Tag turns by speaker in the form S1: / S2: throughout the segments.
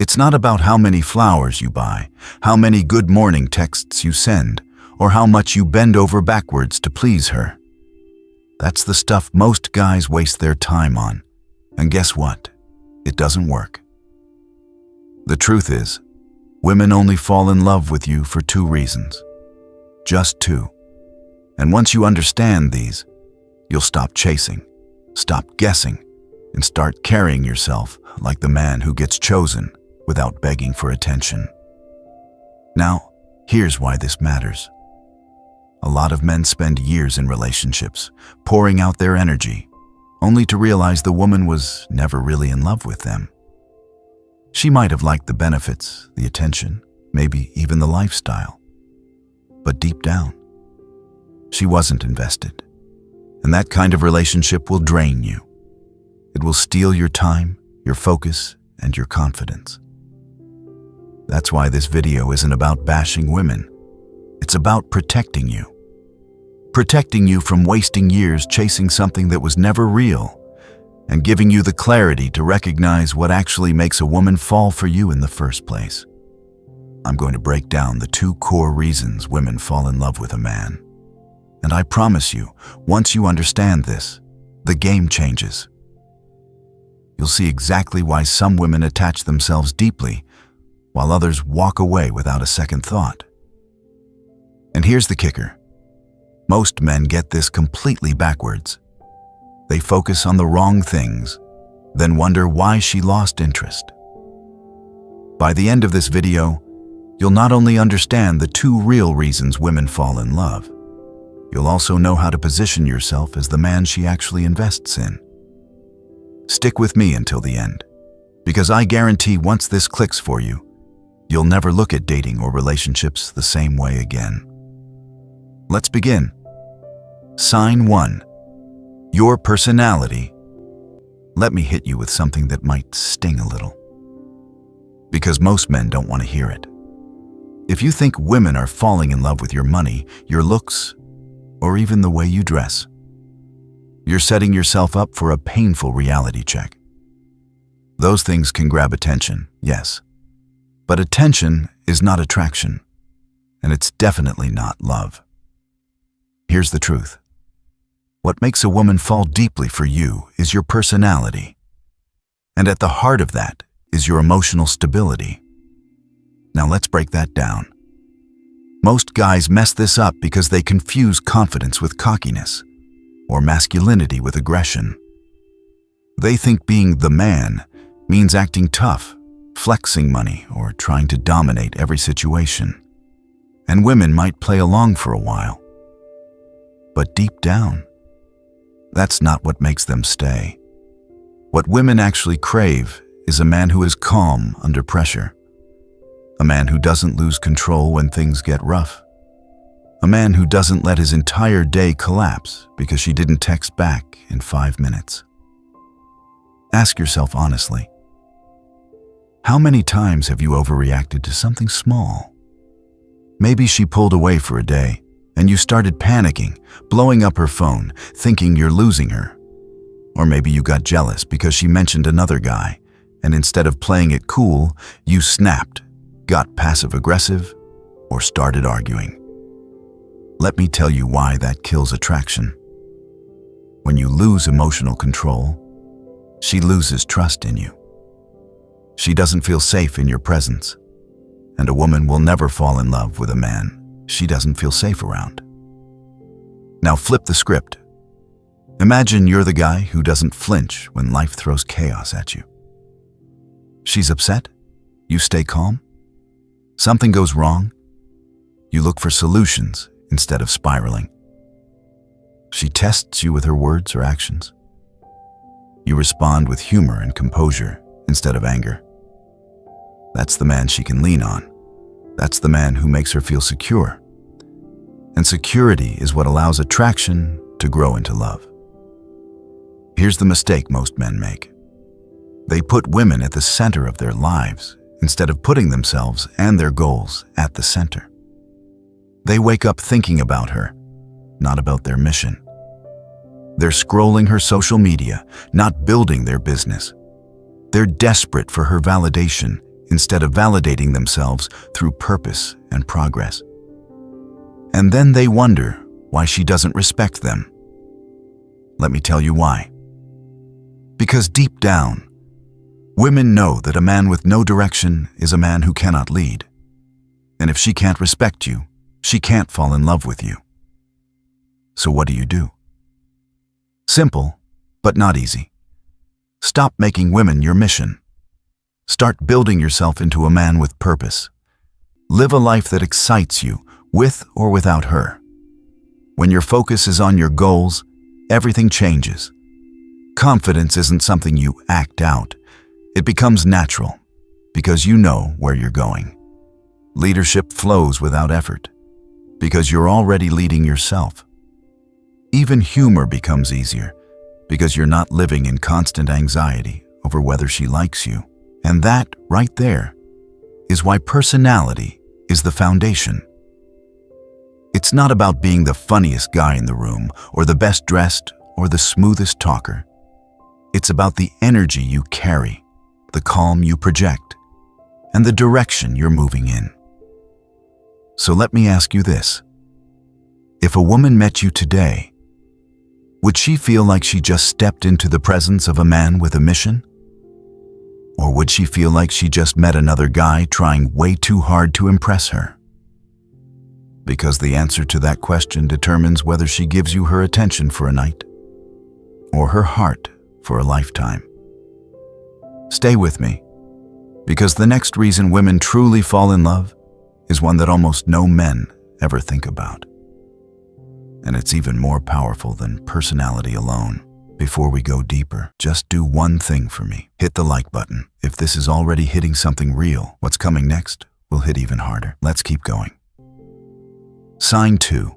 S1: It's not about how many flowers you buy, how many good morning texts you send, or how much you bend over backwards to please her. That's the stuff most guys waste their time on. And guess what? It doesn't work. The truth is, women only fall in love with you for two reasons. Just two. And once you understand these, you'll stop chasing, stop guessing, and start carrying yourself like the man who gets chosen without begging for attention. Now, here's why this matters. A lot of men spend years in relationships, pouring out their energy, only to realize the woman was never really in love with them. She might have liked the benefits, the attention, maybe even the lifestyle. But deep down, she wasn't invested. And that kind of relationship will drain you. It will steal your time, your focus, and your confidence. That's why this video isn't about bashing women. It's about protecting you. Protecting you from wasting years chasing something that was never real, and giving you the clarity to recognize what actually makes a woman fall for you in the first place. I'm going to break down the two core reasons women fall in love with a man. And I promise you, once you understand this, the game changes. You'll see exactly why some women attach themselves deeply, while others walk away without a second thought. And here's the kicker. Most men get this completely backwards. They focus on the wrong things, then wonder why she lost interest. By the end of this video, you'll not only understand the two real reasons women fall in love, you'll also know how to position yourself as the man she actually invests in. Stick with me until the end, because I guarantee once this clicks for you, you'll never look at dating or relationships the same way again. Let's begin. Sign 1. Your personality. Let me hit you with something that might sting a little, because most men don't want to hear it. If you think women are falling in love with your money, your looks, or even the way you dress, you're setting yourself up for a painful reality check. Those things can grab attention, yes, but attention is not attraction, and it's definitely not love. Here's the truth. What makes a woman fall deeply for you is your personality, and at the heart of that is your emotional stability. Now let's break that down. Most guys mess this up because they confuse confidence with cockiness, or masculinity with aggression. They think being the man means acting tough, flexing money, or trying to dominate every situation. And women might play along for a while. But deep down, that's not what makes them stay. What women actually crave is a man who is calm under pressure. A man who doesn't lose control when things get rough. A man who doesn't let his entire day collapse because she didn't text back in 5 minutes. Ask yourself honestly, how many times have you overreacted to something small? Maybe she pulled away for a day, and you started panicking, blowing up her phone, thinking you're losing her. Or maybe you got jealous because she mentioned another guy, and instead of playing it cool, you snapped, got passive-aggressive, or started arguing. Let me tell you why that kills attraction. When you lose emotional control, she loses trust in you. She doesn't feel safe in your presence, and a woman will never fall in love with a man she doesn't feel safe around. Now flip the script. Imagine you're the guy who doesn't flinch when life throws chaos at you. She's upset, you stay calm. Something goes wrong, you look for solutions instead of spiraling. She tests you with her words or actions. You respond with humor and composure instead of anger. That's the man she can lean on. That's the man who makes her feel secure. And security is what allows attraction to grow into love. Here's the mistake most men make. They put women at the center of their lives instead of putting themselves and their goals at the center. They wake up thinking about her, not about their mission. They're scrolling her social media, not building their business. They're desperate for her validation instead of validating themselves through purpose and progress. And then they wonder why she doesn't respect them. Let me tell you why. Because deep down, women know that a man with no direction is a man who cannot lead. And if she can't respect you, she can't fall in love with you. So what do? Simple, but not easy. Stop making women your mission. Start building yourself into a man with purpose. Live a life that excites you, with or without her. When your focus is on your goals, everything changes. Confidence isn't something you act out. It becomes natural, because you know where you're going. Leadership flows without effort, because you're already leading yourself. Even humor becomes easier, because you're not living in constant anxiety over whether she likes you. And that, right there, is why personality is the foundation. It's not about being the funniest guy in the room, or the best dressed, or the smoothest talker. It's about the energy you carry, the calm you project, and the direction you're moving in. So let me ask you this. If a woman met you today, would she feel like she just stepped into the presence of a man with a mission? Or would she feel like she just met another guy trying way too hard to impress her? Because the answer to that question determines whether she gives you her attention for a night or her heart for a lifetime. Stay with me, because the next reason women truly fall in love is one that almost no men ever think about. And it's even more powerful than personality alone. Before we go deeper, just do one thing for me. Hit the like button. If this is already hitting something real, what's coming next will hit even harder. Let's keep going. Sign 2.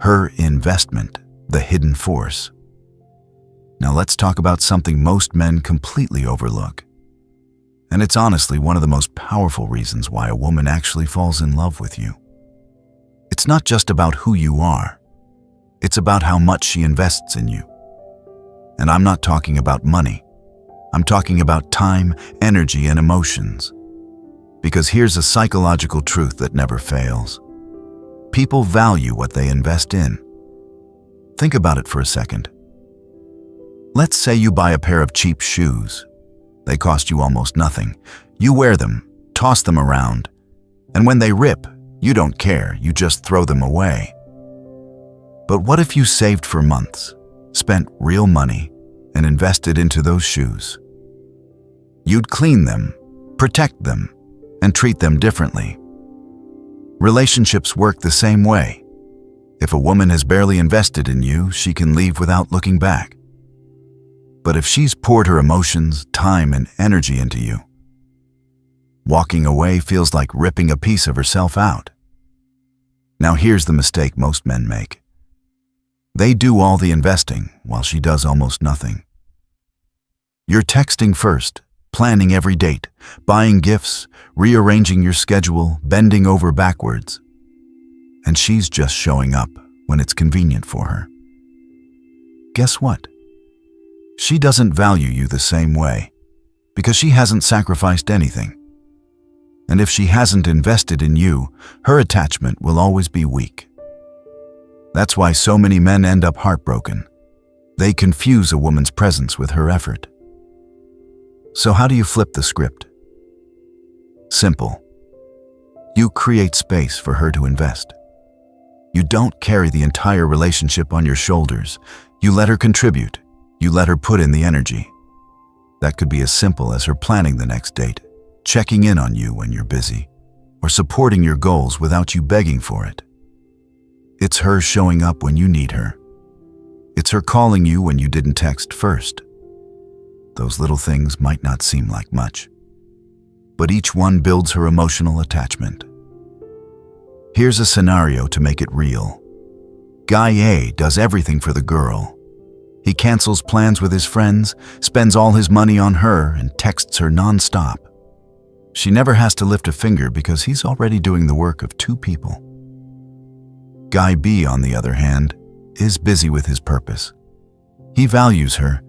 S1: Her investment, the hidden force. Now let's talk about something most men completely overlook. And it's honestly one of the most powerful reasons why a woman actually falls in love with you. It's not just about who you are. It's about how much she invests in you. And I'm not talking about money. I'm talking about time, energy, and emotions. Because here's a psychological truth that never fails. People value what they invest in. Think about it for a second. Let's say you buy a pair of cheap shoes. They cost you almost nothing. You wear them, toss them around, and when they rip, you don't care, you just throw them away. But what if you saved for months, spent real money, and invested into those shoes? You'd clean them, protect them, and treat them differently. Relationships work the same way. If a woman has barely invested in you, she can leave without looking back. But if she's poured her emotions, time, and energy into you, walking away feels like ripping a piece of herself out. Now here's the mistake most men make. They do all the investing while she does almost nothing. You're texting first, planning every date, buying gifts, rearranging your schedule, bending over backwards. And she's just showing up when it's convenient for her. Guess what? She doesn't value you the same way, because she hasn't sacrificed anything. And if she hasn't invested in you, her attachment will always be weak. That's why so many men end up heartbroken. They confuse a woman's presence with her effort. So how do you flip the script? Simple. You create space for her to invest. You don't carry the entire relationship on your shoulders. You let her contribute. You let her put in the energy. That could be as simple as her planning the next date, checking in on you when you're busy, or supporting your goals without you begging for it. It's her showing up when you need her. It's her calling you when you didn't text first. Those little things might not seem like much, but each one builds her emotional attachment. Here's a scenario to make it real. Guy A does everything for the girl. He cancels plans with his friends, spends all his money on her, and texts her nonstop. She never has to lift a finger because he's already doing the work of 2 people. Guy B, on the other hand, is busy with his purpose. He values her,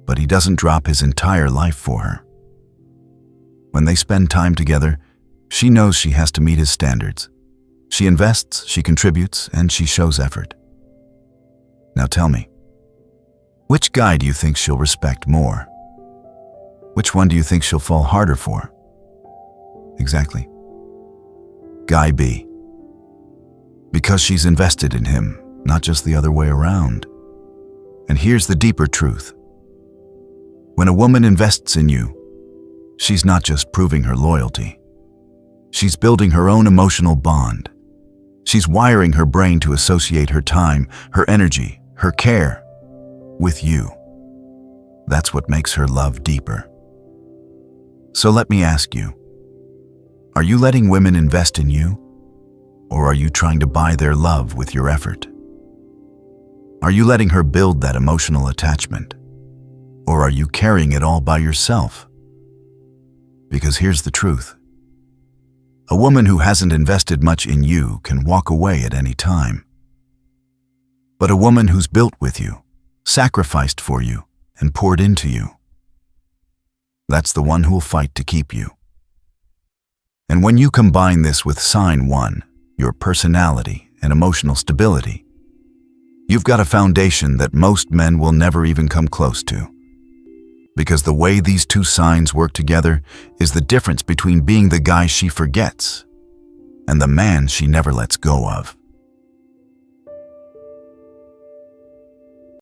S1: but he doesn't drop his entire life for her. When they spend time together, she knows she has to meet his standards. She invests, she contributes, and she shows effort. Now tell me, which guy do you think she'll respect more? Which one do you think she'll fall harder for? Exactly. Guy B. Because she's invested in him, not just the other way around. And here's the deeper truth. When a woman invests in you, she's not just proving her loyalty. She's building her own emotional bond. She's wiring her brain to associate her time, her energy, her care with you. That's what makes her love deeper. So let me ask you, are you letting women invest in you? Or are you trying to buy their love with your effort? Are you letting her build that emotional attachment? Or are you carrying it all by yourself? Because here's the truth. A woman who hasn't invested much in you can walk away at any time. But a woman who's built with you, sacrificed for you, and poured into you, that's the one who'll fight to keep you. And when you combine this with sign 1, your personality and emotional stability, you've got a foundation that most men will never even come close to. Because the way these two signs work together is the difference between being the guy she forgets and the man she never lets go of.